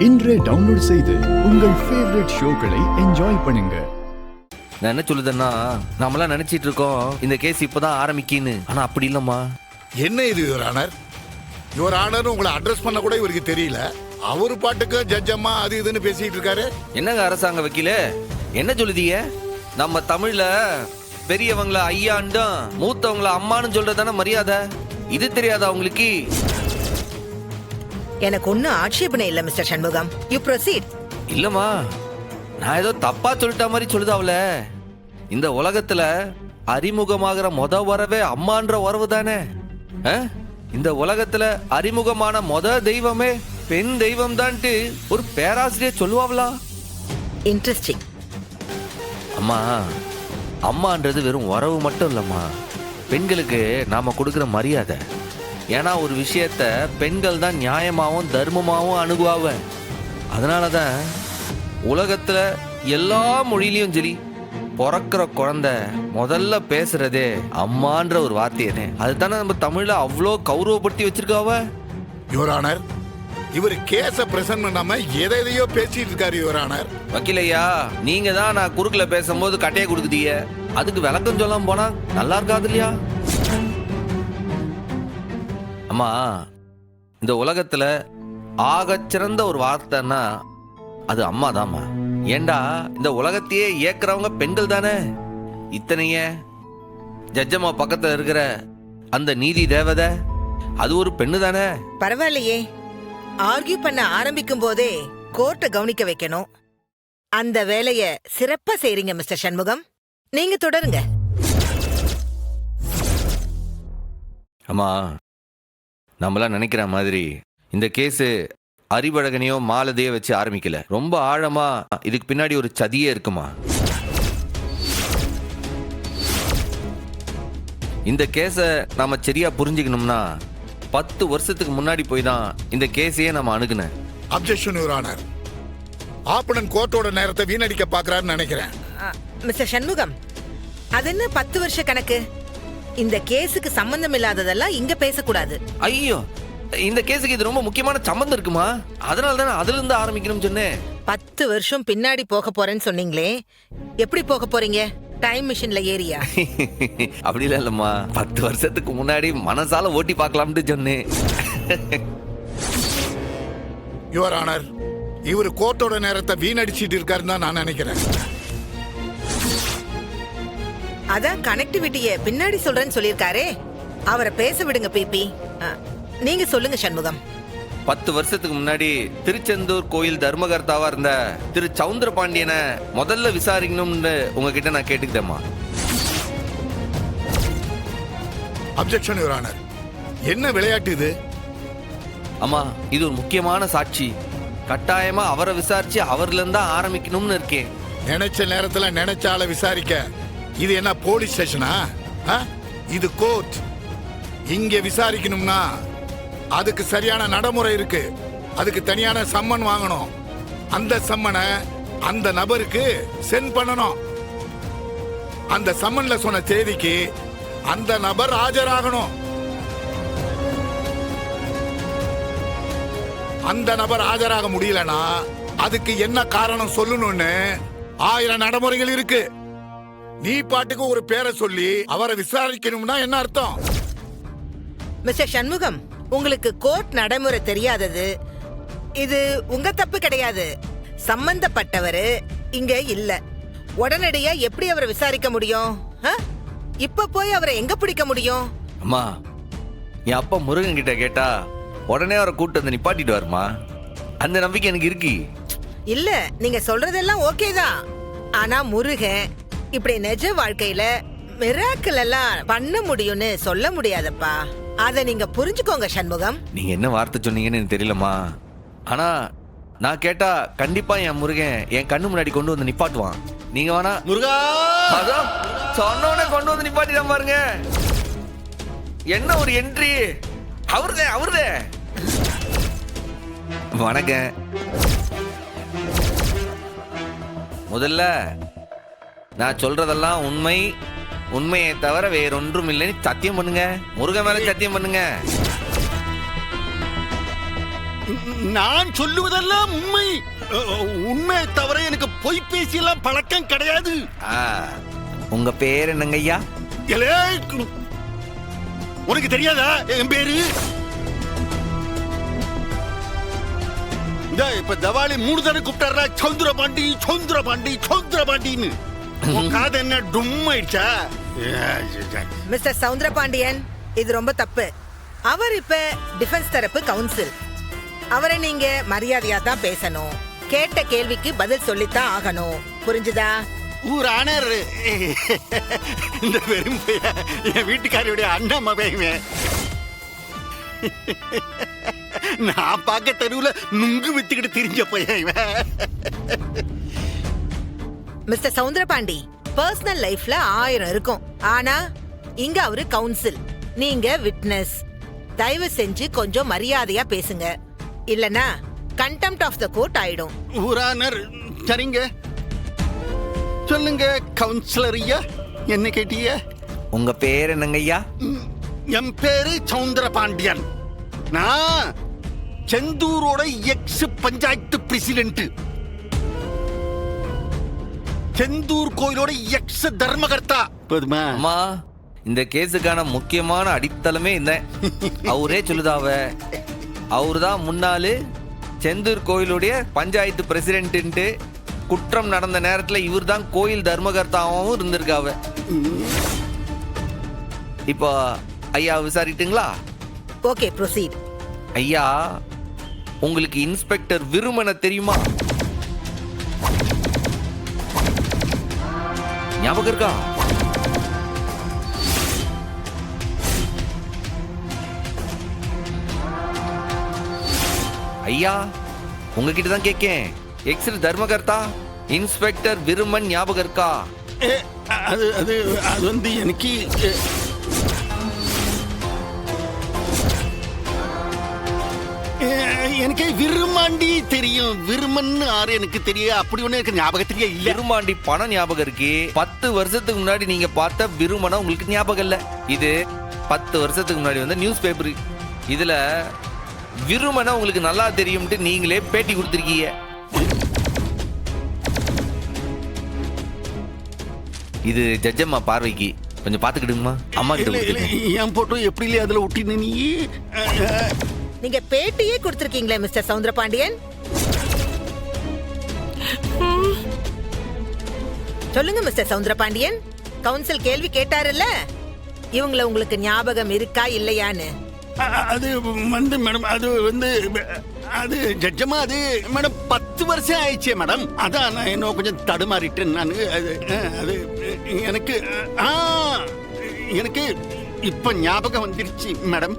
இன்றே டவுன்லோட் செய்து உங்கள் ஃபேவரட் ஷோக்களை என்ஜாய் பண்ணுங்க. நான் என்ன சொல்லுதுன்னா, நம்மளாம் நினைச்சிட்டு இருக்கோம் இந்த கேஸ் இப்பதான் ஆரம்பிக்கின்னு. ஆனா அப்படி இல்லம்மா. என்ன இது யுவர் ஆனர்? யுவர் ஆனர் உங்களை அட்ரஸ் பண்ண கூட இவருக்கு தெரியல. அவரு பாட்டுக்கு ஜட்ஜ் அம்மா அது இதுன்னு பேசிட்டு இருக்காரு. என்னங்க அரசாங்க வக்கீல, என்ன சொல்லுதீங்க? நம்ம தமிழ்ல பெரியவங்கள ஐயாண்டும் மூத்தவங்கள அம்மான்னு சொல்றதான மரியாதை. இது தெரியாதா உங்களுக்கு? எனக்கு ஒன்னும் ஆட்சேபனை இல்ல மிஸ்டர் சண்முகம். You proceed. இல்லம்மா, நான் ஏதோ தப்பா சொல்லிட்ட மாதிரி சொல்லுதாவல. இந்த உலகத்துல அறிமுகமாகிற வரவே அம்மான்ற உறவு தானே. இந்த உலகத்துல அறிமுகமான தெய்வமே பெண் தெய்வம் தான்ட்டு ஒரு பேராசிரியர் சொல்லுவாங்களா? இன்ட்ரெஸ்டிங். அம்மா, அம்மான்றது வெறும் உறவு மட்டும் இல்லம்மா, பெண்களுக்கு நாம கொடுக்கிற மரியாதை. ஏன்னா ஒரு விஷயத்த பெண்கள் தான் நியாயமாகவும் தர்மமாகவும் அணுகுவாங்க. அதனாலதான் உலகத்துல எல்லா மொழியிலையும் சரி, பிறக்கிற குழந்தை முதல்ல பேசுறதே அம்மான்ற ஒரு வார்த்தையே. அதுதானே நம்ம தமிழ்ல அவ்வளோ கௌரவப்படுத்தி வச்சிருக்காவ. யுவர் ஆனர், இவர் கேஸ பிரசன்ட் பண்ணாம எதையோ பேசிட்டு இருக்காரு யுவர் ஆனர். வக்கீலையா, நீங்க தான் நான் குறுக்குல பேசும்போது கட்டையை கொடுக்குதீங்க. அதுக்கு விளக்கம் சொல்லாம போனா நல்லா இருக்காது இல்லையா? அம்மா, இந்த உலகத்துல ஆகச்சிறந்த ஒரு வார்த்தைன்னா அது அம்மா தாம்மா. ஏண்டா இந்த உலகத்தையே இயக்குறவங்க பெண்கள் தானே. இத்தனைய ஜட்ஜம்மா பக்கத்துல இருக்கிற அந்த நீதி தேவதை அது ஒரு பெண்ணு தானே. பரவாயில்லையே, ஆர்கியூ பண்ண ஆரம்பிக்கும் போதே கோர்ட்டை கவனிக்க வைக்கணும். அந்த வேலைய சிறப்பா செய்றீங்க மிஸ்டர் சண்முகம். நீங்க தொடருங்க. அம்மா, நம்மளாம் நினைக்கிற மாதிரி இந்த கேஸு அறிவழகனையோ மாலதையோ வச்சு ஆரம்பிக்கல. ரொம்ப ஆழமா இதுக்கு பின்னாடி ஒரு சதியே இருக்குமா. இந்த கேஸை நாம சரியா புரிஞ்சுக்கணும்னா 10 வருஷத்துக்கு முன்னாடி போய் தான் இந்த கேஸையே நம்ம அணுகுனேன். Objection your honour. ஆப்பனன் கோர்ட்டோட நேரத்தை வீணடிக்க பாக்குறாருன்னு நினைக்கிறேன். மிஸ்டர் சண்முகம், அது என்ன 10 வருஷ கணக்கு? இந்த கேஸுக்கு சம்பந்தம் இல்லாததெல்லாம் இங்க பேசக்கூடாது. ஐயோ, இந்த கேஸுக்கு இது ரொம்ப முக்கியமான சம்பந்தம் இருக்குமா. அதனால தானே அதுல இருந்து ஆரம்பிக்கணும்னு சொன்னேன். 10 வருஷம் பின்னாடி போக போறேன்னு சொன்னீங்களே, எப்படி போக போறீங்க? டைம் மிஷின்ல ஏரியா? அப்படி இல்லம்மா, 10 வருஷத்துக்கு முன்னாடி மனசால ஓட்டி பார்க்கலாம்னு சொன்னேன். யுவர் ஆனர், இவர் கோர்ட்டோட நேரத்தை வீணடிச்சிட்டு இருக்காருன்னு தான் நான் நினைக்கிறேன். அதான் கனெக்டிவிட்டிய பின்னாடி சொல்றேன்னு சொல்லிருக்காரே, அவரை பேச விடுங்க. பிபி, நீங்க சொல்லுங்க சண்முகம். 10 வருஷத்துக்கு முன்னாடி திருச்செந்தூர் கோயில் தர்மகர்த்தாவா இருந்த திரு சவுந்தர பாண்டியனை முதல்ல விசாரிக்கணும்னு உங்ககிட்ட நான் கேட்டுக்கிட்டேம்மா. Objection your honour. என்ன விளையாட்டு இது? அம்மா, இது ஒரு முக்கியமான சாட்சி. கட்டாயமா அவரை விசாரிச்சு அவர்ல இருந்தா ஆரம்பிக்கணும்னு இருக்கேன். நினைச்ச நேரத்துல நினைச்ச ஆளை விசாரிக்க இது என்ன போலீஸ் ஸ்டேஷனா? இது கோர்ட். இங்க விசாரிக்கணும்னா அதுக்கு சரியான நடைமுறை இருக்கு. அதுக்கு தனியான சம்மன் வாங்கணும். அந்த சம்மனை அந்த நபருக்கு சென்ட் பண்ணணும். அந்த சம்மன்ல சொன்ன தேதிக்கு அந்த நபர் ஆஜராகணும். அந்த நபர் ஆஜராக முடியலனா அதுக்கு என்ன காரணம் சொல்லணும்னு 1000 நடைமுறைகள் இருக்கு. நீ பாட்டுக்கு ஒரு பேரை சொல்லி அவரை விசாரிக்கணும்னா என்ன அர்த்தம்? மிஸ்டர் சண்முகம், உங்களுக்கு கோர்ட் நடைமுறை தெரியாதது இது உங்க தப்பு கிடையாது. சம்பந்தப்பட்டவர் இங்க இல்ல. உடனடியா எப்படி அவரை விசாரிக்க முடியும்? இப்ப போய் அவரை எங்க பிடிக்க முடியும்? அம்மா, என் அப்பா முருகன் கிட்ட கேட்டா உடனே அவரை கூட்டு வந்து நிப்பாட்டிட்டு வருமா. அந்த நம்பிக்கை எனக்கு இருக்கு. இல்ல, நீங்க சொல்றதெல்லாம் ஓகே தான். ஆனா முருகன் இப்படி நிஜ வாழ்க்கையில மிராக்கிள் எல்லாம் பண்ண முடியும்னு சொல்ல முடியாதப்பா. அத நீங்க புரிஞ்சுக்கோங்க சண்முகம். நீங்க என்ன வார்த்தை சொன்னீங்கன்னு எனக்கு தெரியலம்மா. ஆனா நான் கேட்டா கண்டிப்பா என் முருகன் என் கண்ணு முன்னாடி கொண்டு வந்து நிப்பாட்டுவான். நீங்க வேணா முருகா சொன்னோடனே கொண்டு வந்து நிப்பாட்டிதான் பாருங்க. என்ன ஒரு என்ட்ரி! அவருதே. வணக்கம். முதல்ல நான் சொல்றதெல்லாம் உண்மையை தவிர வேறொன்றும் இல்லைன்னு சத்தியம் பண்ணுங்க. முருகன் மேல சத்தியம் பண்ணுங்க. நான் சொல்லுவதெல்லாம் உண்மை. உண்மை தவிர எனக்கு பொய் பேசியெல்லாம் பழக்கம் கிடையாது. ஆ, உங்க பேர் என்னங்க ஐயா? எலே, உனக்கு தெரியாதா என் பேரு? இந்த இப்ப தவாலி 3 தடவை கூப்பிட்டாரா, சௌந்தரபாண்டி சௌந்தரபாண்டி சௌந்தரபாண்டின்னு. உன் காது என்ன டும் ஆயிடுச்சா? மிஸ்டர் சவுந்தரபாண்டியன், இது ரொம்ப தப்பு. அவர் இப்ப டிஃபென்ஸ் தரப்பு கவுன்சில். அவரை நீங்க மரியாதையா தான் பேசணும். கேட்ட கேள்விக்கு பதில் சொல்லித்தான் ஆகணும். புரிஞ்சுதா? ஊர் ஆனர். இந்த வெறும் என் வீட்டுக்காரியுடைய அண்ணன் மகன். நான் பார்க்க தெருவுல நுங்கு வித்துக்கிட்டு திரிஞ்ச பையன். மிஸ்டர் சவுந்தரபாண்டி, பர்சனல் லைஃப்ல 1000 இருக்கும். ஆனா இங்க அவரு கவுன்சில், நீங்க விட்னஸ். தயவு செஞ்சு கொஞ்சம் மரியாதையா பேசுங்க, இல்லனா கண்டெம்ட் ஆஃப் த கோர்ட் ஆயிடும். ஊரானர். சரிங்க, சொல்லுங்க கவுன்சிலர் ஐயா, என்ன கேட்டீங்க? உங்க பேர் என்னங்க ஐயா? என் பேரு சௌந்தரபாண்டியன். நான் செந்தூரோட எக்ஸ் பஞ்சாயத்து பிரசிடென்ட். செந்தூர் கோயிலோட எக்ஸ் தர்மகர்த்தா. போதுமா? அம்மா, இந்த கேஸுக்கான முக்கியமான அடித்தளமே இந்த அவரே சொல்லுதாவ. அவர்தான் முன்னாள் செந்தூர் கோயிலுடைய பஞ்சாயத்து பிரசிடென்ட். குற்றம் நடந்த நேரத்துல இவர் தான் கோயில் தர்மகர்த்தாவும் இருந்திருக்காவ. இப்போ ஐயா விசாரிட்டுங்களா? Okay, proceed. ஐயா, உங்களுக்கு இன்ஸ்பெக்டர் விருமனை தெரியுமா? ஞாபகம் இருக்கா? ஐயா, உங்ககிட்ட தான் கேட்கேன். எக்ஸ் தர்மகர்த்தா இன்ஸ்பெக்டர் விருமன் ஞாபகம் இருக்கா? அது அது அது வந்து எனக்கு எனக்கு விருமாண்டி தெரியும். விருமன் ஆறு எனக்கு தெரியும். அப்படி ஒண்ணு எனக்கு ஞாபகத்திலேயே இல்ல. விருமாண்டி பணம் ஞாபகம் இருக்கு. 10 வருஷத்துக்கு முன்னாடி நீங்க பார்த்த விருமனை உங்களுக்கு ஞாபகம் இல்ல. இது 10 வருஷத்துக்கு முன்னாடி வந்த நியூஸ் பேப்பர். இதுல விருமனை உங்களுக்கு நல்லா தெரியும்ட்டு நீங்களே பேட்டி கொடுத்திருக்கீங்க. இது ஜட்ஜம்மா பார்வைக்கு கொஞ்சம் பாத்துக்கிடுங்கம்மா. அம்மா கிட்ட கொடுத்துருங்க. என் போட்டோ எப்படி இல்லையா அதுல ஒட்டின நீ? நீங்க பேட்டியே கொடுத்திருக்கீங்களே மிஸ்டர் சவுந்தரபாண்டியன். சொல்லுங்க மிஸ்டர் சவுந்தரபாண்டியன், கவுன்சில் கேள்வி கேட்டாருல்ல, இவங்கள உங்களுக்கு ஞாபகம் இருக்கா இல்லையான்னு? அது வந்து மேடம், அது வந்து அது ஜட்ஜமா, அது மேடம் 10 வருஷம் ஆயிடுச்சே மேடம். அதான் நான் இன்னும் கொஞ்சம் தடுமாறிட்டேன் நான். அது எனக்கு எனக்கு இப்ப ஞாபகம் வந்துருச்சு மேடம்.